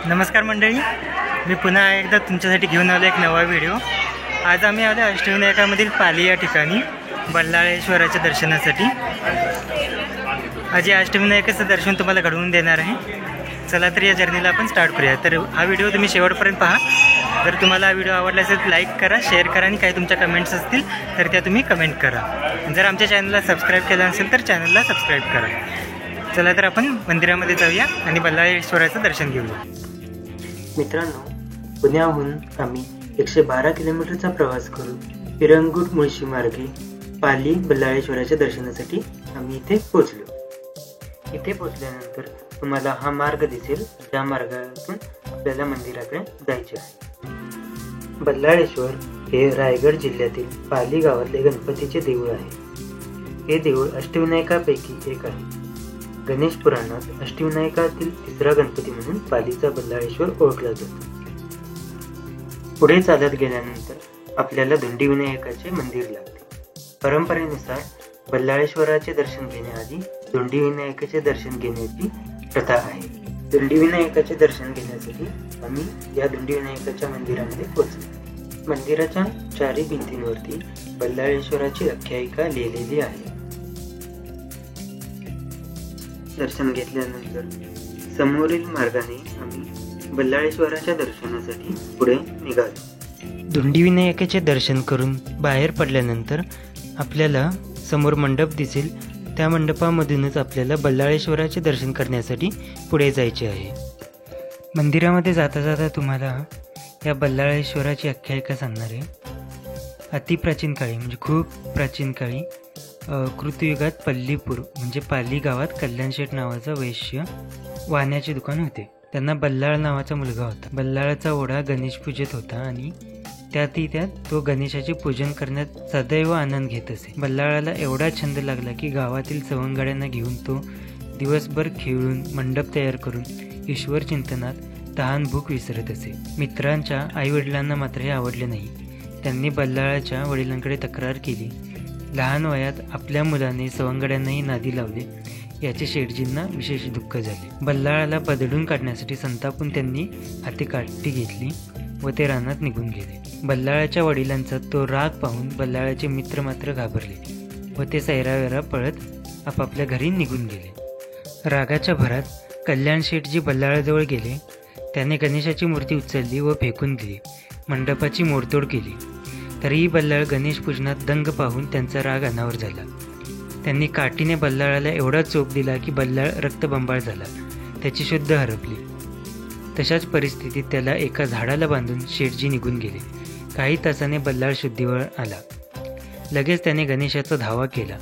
नमस्कार मंडळी, मी पुन्हा एकदा तुमच्यासाठी घेऊन आलो एक नवा व्हिडिओ। आज आम्ही आलो अष्टविनायकामधील पाली या ठिकाणी बल्लाळेश्वराच्या दर्शनासाठी। आज या अष्टविनायकाचं दर्शन तुम्हाला घडवून देणार आहे। चला तर या जर्नीला आपण स्टार्ट करूया। तर हा व्हिडिओ तुम्ही शेवटपर्यंत पहा। जर तुम्हाला हा व्हिडिओ आवडला असेल तर लाईक करा, शेअर करा आणि काही तुमच्या कमेंट्स असतील तर त्या तुम्ही कमेंट करा। जर आमच्या चॅनलला सबस्क्राईब केलं नसेल तर चॅनलला सबस्क्राईब करा। चला तर आपण मंदिरामध्ये जाऊया आणि बल्लाळेश्वराचं दर्शन घेऊया। मित्रांनो, पुण्याहून आम्ही 112 किलोमीटरचा प्रवास करून पिरंगुट मुळशी मार्गे पाली बल्लाळेश्वराच्या दर्शनासाठी आम्ही इथे पोहोचलो। इथे पोहोचल्यानंतर तुम्हाला हा मार्ग दिसेल, ज्या मार्गातून आपल्याला मंदिराकडे जायचे आहे। बल्लाळेश्वर हे रायगड जिल्ह्यातील पाली गावातले गणपतीचे देऊळ आहे। हे देऊळ अष्टविनायकापैकी एक आहे। गणेश पुराणात अष्टविनायकातील तिसरा गणपती म्हणून पालीचा बल्लाळेश्वर ओळखला जातो। पुढे चालत गेल्यानंतर आपल्याला धुंडी विनायकाचे मंदिर लागते। परंपरेनुसार बल्लाळेश्वराचे दर्शन घेण्याआधी धुंडी विनायकाचे दर्शन घेण्याची प्रथा आहे। धुंडी विनायकाचे दर्शन घेण्यासाठी आम्ही या धुंडी विनायकाच्या मंदिरामध्ये पोहोचलो। मंदिराच्या चारी भिंतींवरती बल्लाळेश्वराची आख्यायिका लिहिलेली आहे। दर्शन घेतल्यानंतर समोरील मार्गाने आम्ही बल्लाळेश्वराच्या दर्शनासाठी पुढे निघालो। धुंडी विनायकाचे दर्शन करून बाहेर पडल्यानंतर आपल्याला समोर मंडप दिसेल। त्या मंडपामधूनच आपल्याला बल्लाळेश्वराचे दर्शन करण्यासाठी पुढे जायचे आहे। मंदिरामध्ये जाता जाता तुम्हाला या बल्लाळेश्वराची आख्यायिका सांगणार आहे। अतिप्राचीन काळी म्हणजे खूप प्राचीन काळी कृतयुगात पल्लीपूर म्हणजे पाली गावात कल्याणशेठ नावाचा वैश्य वाहनाचे दुकान होते। त्यांना बल्लाळ नावाचा मुलगा होता। बल्लाळाचा ओढा गणेश पूजेत होता आणि त्यात तो गणेशाचे पूजन करण्यात सदैव आनंद घेत असे। बल्लाळाला एवढा छंद लागला की गावातील सवंगड्यांना घेऊन तो दिवसभर खेळून मंडप तयार करून ईश्वर चिंतनात तहान भूक विसरत असे। मित्रांच्या आई वडिलांना मात्र हे आवडले नाही। त्यांनी बल्लाळाच्या वडिलांकडे तक्रार केली। लहान वयात आपल्या मुलाने सवंगड्यांनाही नादी लावले याचे शेठजींना विशेष दुःख झाले। बल्लाळाला बदलून काढण्यासाठी संतापून त्यांनी हाती काठी घेतली व ते रानात निघून गेले। बल्लाळाच्या वडिलांचा तो राग पाहून बल्लाळाचे मित्र मात्र घाबरले व ते सैरावैरा पळत आपापल्या घरी निघून गेले। रागाच्या भरात कल्याण शेठजी बल्लाळाजवळ गेले। त्याने गणेशाची मूर्ती उचलली व फेकून दिली। मंडपाची मोडतोड केली। तरीही बल्लाळ गणेश पूजनात दंग पाहून त्यांचा राग अनावर झाला। त्यांनी काठीने बल्लाळाला एवढा चोप दिला की बल्लाळ रक्तबंबाळ झाला, त्याची शुद्ध हरपली। तशाच परिस्थितीत त्याला एका झाडाला बांधून शेठजी निघून गेले। काही तासाने बल्लाळ शुद्धीवर आला। लगेच त्याने गणेशाचा धावा केला।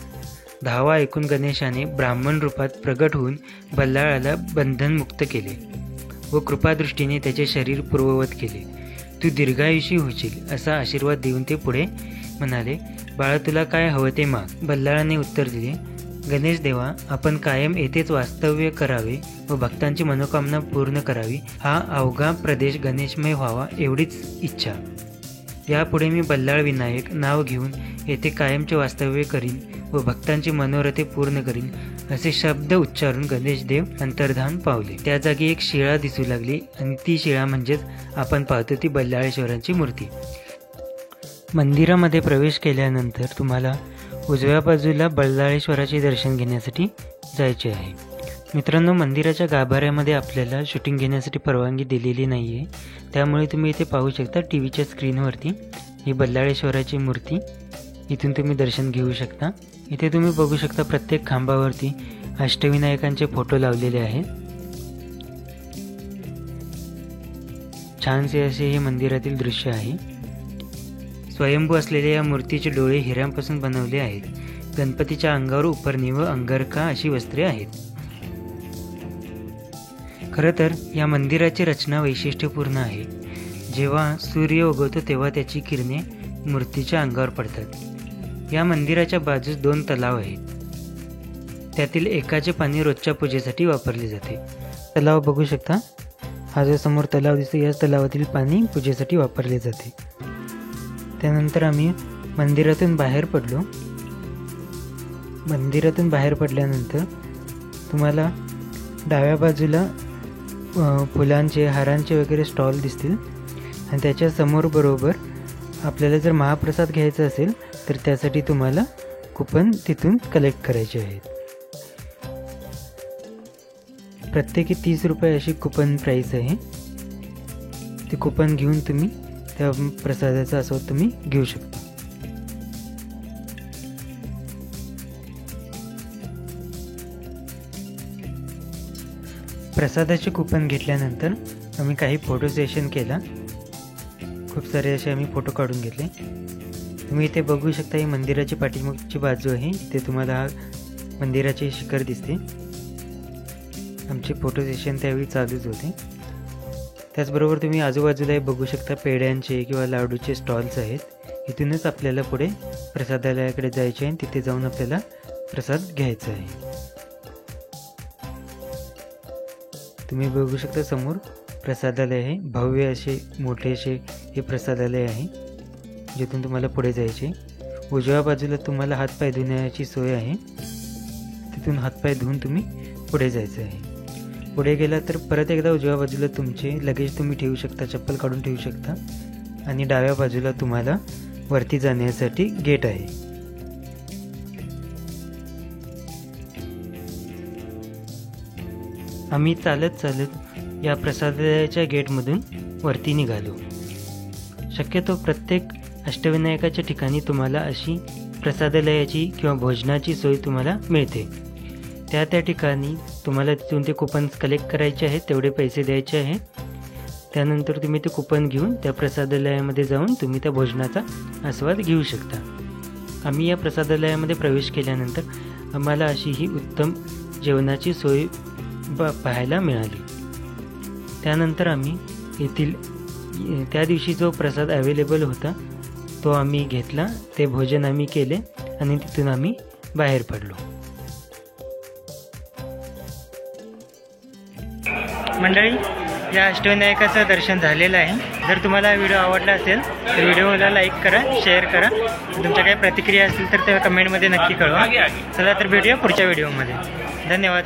धावा ऐकून गणेशाने ब्राह्मण रूपात प्रगट होऊन बल्लाळाला बंधनमुक्त केले व कृपादृष्टीने त्याचे शरीर पूर्ववत केले। तू दीर्घायुषी होशील असा आशीर्वाद देऊन ते पुढे म्हणाले, बाळा तुला काय हवं ते माग। बल्लाळाने उत्तर दिले, गणेश देवा, आपण कायम येथेच वास्तव्य करावे व भक्तांची मनोकामना पूर्ण करावी। हा अवघा प्रदेश गणेशमय व्हावा एवढीच इच्छा। यापुढे मी बल्लाळ विनायक नाव घेऊन येथे कायमचे वास्तव्य करीन व भक्तांची मनोरथे पूर्ण करीन असे शब्द उच्चारून गणेशदेव अंतर्धान पावले। त्या जागी एक शिळा दिसू लागली आणि ती शिळा म्हणजेच आपण पाहतो ती बल्लाळेश्वराची मूर्ती। मंदिरामध्ये प्रवेश केल्यानंतर तुम्हाला उजव्या बाजूला बल्लाळेश्वराचे दर्शन घेण्यासाठी जायचे आहे। मित्रांनो, मंदिराच्या गाभाऱ्यामध्ये आपल्याला शूटिंग घेण्यासाठी परवानगी दिलेली नाही आहे, त्यामुळे तुम्ही इथे पाहू शकता टीव्हीच्या स्क्रीनवरती ही बल्लाळेश्वराची मूर्ती। इथून तुम्ही दर्शन घेऊ शकता। इथे तुम्ही बघू शकता प्रत्येक खांबावरती अष्टविनायकांचे फोटो लावलेले आहेत। छानसे असे हे मंदिरातील दृश्य आहे। स्वयंभू असलेल्या या मूर्तीचे डोळे हिऱ्यांपासून बनवले आहेत। गणपतीच्या अंगावर उपरणी व अंगरखा अशी वस्त्रे आहेत। खरं तर या मंदिराची रचना वैशिष्ट्यपूर्ण आहे। जेव्हा सूर्य उगवतो तेव्हा त्याची किरणे मूर्तीच्या अंगावर पडतात। या मंदिराच्या बाजूस 2 तलाव आहेत। त्यातील एकाचे पाणी रोजच्या पूजेसाठी वापरले जाते। तलाव बघू शकता, हा जो समोर तलाव दिसतो याच तलावातील पाणी पूजेसाठी वापरले जाते। त्यानंतर आम्ही मंदिरातून बाहेर पडलो। मंदिरातून बाहेर पडल्यानंतर तुम्हाला डाव्या बाजूला फुलांचे हारांचे वगैरे स्टॉल दिसतील आणि त्याच्या समोर बरोबर आपल्याला जर महाप्रसाद घ्यायचा असेल तर त्यासाठी तुम्हाला कुपन तिथून कलेक्ट करायचे आहेत. प्रत्येकी 30 रुपये अशी कुपन प्राईस आहे. ते कुपन घेऊन तुम्ही त्या प्रसादाचा आस्वाद तुम्ही घेऊ शकता. प्रसादाचे कुपन घेतल्यानंतर आम्ही काही फोटो सेशन केला. खूप सारे असे आम्ही फोटो काढून घेतले. तुम्ही इथे बघू शकता ही मंदिराची पाठीमागची बाजू आहे. इथे तुम्हाला हा मंदिराचे शिखर दिसते. आमचे फोटो सेशन त्यावेळी चालूच होते. त्याचबरोबर तुम्ही आजूबाजूलाही बघू शकता पेढ्यांचे किंवा लाडूचे स्टॉल्स आहेत. इथूनच आपल्याला पुढे प्रसादालयाकडे जायचे आहे. तिथे जाऊन आपल्याला प्रसाद घ्यायचा आहे. तुम्ही बघू शकता समोर प्रसादालय आहे. भव्य असे मोठे असे हे प्रसादालय आहे जिथून तुम्हाला पुढे जायचे. उजव्या बाजूला तुम्हाला हातपाय धुण्याची सोय आहे. तिथून हातपाय धुवून तुम्ही पुढे जायचं आहे. पुढे गेला तर परत एकदा उजव्या बाजूला तुमचे लगेज तुम्ही ठेवू शकता, चप्पल काढून ठेवू शकता. आणि डाव्या बाजूला तुम्हाला वरती जाण्यासाठी गेट आहे. आम्ही चालत चालत या प्रसादालयाच्या गेटमधून वरती निघालो. शक्यतो प्रत्येक अष्टविनायकाच्या ठिकाणी तुम्हाला अशी प्रसादालयाची किंवा भोजनाची सोय तुम्हाला मिळते. त्या ठिकाणी तुम्हाला तिथून ते कुपन्स कलेक्ट करायचे आहेत, तेवढे पैसे द्यायचे आहे. त्यानंतर तुम्ही ते कुपन घेऊन त्या प्रसादालयामध्ये जाऊन तुम्ही त्या भोजनाचा आस्वाद घेऊ शकता. आम्ही या प्रसादालयामध्ये प्रवेश केल्यानंतर आम्हाला अशी ही उत्तम जेवणाची सोय पाहायला मिळाली. त्यानंतर आम्ही येथील त्या दिवशी जो प्रसाद अवेलेबल होता तो आम्ही घेतला. ते भोजन आम्ही केले आणि तिथून आम्ही बाहेर पडलो. मंडळी, या अष्टविनायकाचं दर्शन झालेलं आहे. जर तुम्हाला व्हिडिओ आवडला असेल तर व्हिडिओला लाईक करा, शेअर करा. तुमच्या काही प्रतिक्रिया असतील तर त्या कमेंटमध्ये नक्की कळवा. चला तर भेटूया पुढच्या व्हिडिओमध्ये. धन्यवाद.